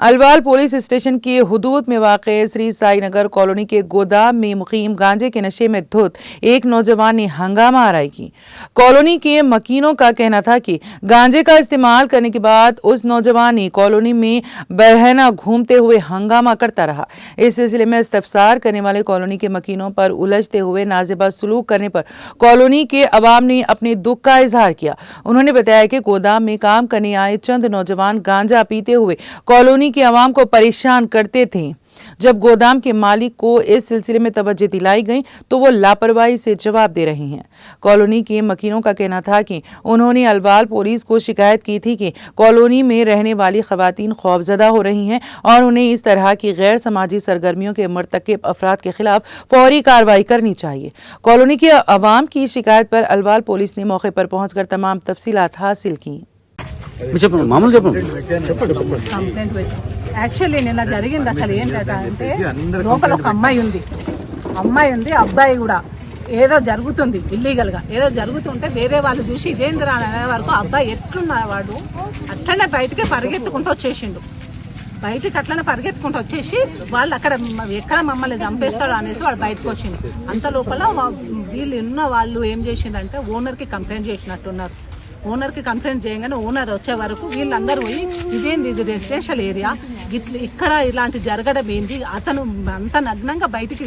Alwal police station की हुदूद में वाक़े श्री साई नगर कॉलोनी के गोदाम में मुकीम गांजे के नशे में धुत एक नौजवान ने हंगामा आराई की। कॉलोनी के मकीनों का कहना था कि गांजे का इस्तेमाल करने के बाद उस नौजवान ने कॉलोनी में बरहना घूमते हुए हंगामा करता रहा। इस सिलसिले में इस्तफसार करने वाले कॉलोनी के मकीनों पर उलझते हुए नाजेबा सलूक करने पर कॉलोनी के अवाम ने अपने दुख का इजहार किया। उन्होंने बताया कि गोदाम में काम करने आए चंद नौजवान गांजा पीते हुए कॉलोनी के अवाम को परेशान करते थे। जब गोदाम के मालिक को इस सिलसिले में तवज्जो दिलाई गई तो वो लापरवाही से जवाब दे रहे हैं। कॉलोनी के मकीनों का कहना था कि उन्होंने अलवाल पुलिस को शिकायत की थी कि कॉलोनी में रहने वाली खवातीन खौफजदा हो रही हैं और उन्हें इस तरह की गैर समाजी सरगर्मियों के मर्तकब अफराद के खिलाफ फौरी कार्रवाई करनी चाहिए। कॉलोनी के अवाम की शिकायत पर अलवाल पुलिस ने मौके पर पहुंचकर तमाम तफसीलात हासिल की। కంప్లైంట్ పెట్టి యాక్చువల్లీ నిన్న జరిగింది అసలు ఏంటంటే లోపల ఒక అమ్మాయి ఉంది అబ్బాయి కూడా ఏదో జరుగుతుంది ఇల్లీగల్ గా ఏదో జరుగుతుంటే వేరే వాళ్ళు చూసి ఇదేంద్రా అనే వరకు అబ్బాయి ఎట్లున్నవాడు అట్లనే బయటకే పరిగెత్తుకుంటూ వచ్చేసిండు. బయటకి అట్లనే పరిగెత్తుకుంటూ వచ్చేసి వాళ్ళు అక్కడ ఎక్కడ మమ్మల్ని చంపేస్తాడు అనేసి వాడు బయటకు వచ్చిండు. అంత లోపల వీళ్ళు ఉన్న వాళ్ళు ఏం చేసిందంటే ఓనర్ కి కంప్లైంట్ చేసినట్టున్నారు. ఓనర్ కి కంప్లైంట్ చేయగానే ఓనర్ వచ్చే వరకు వీళ్ళందరూ పోయి ఇదేంది ఇది రెసిడెన్షియల్ ఏరియా ఇక్కడ ఇలాంటి జరగడం ఏంది, అతను అంత నగ్నంగా బయటికి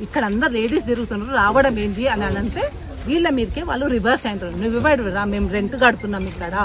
ఇక్కడ అందరు లేడీస్ తిరుగుతున్నారు రావడం ఏంది అని అంటే వీళ్ళ మీదకే వాళ్ళు రివర్స్ అయినారు. నువ్వు ఇవ్వడు రా, మేము రెంట్ కడుతున్నాం ఇక్కడ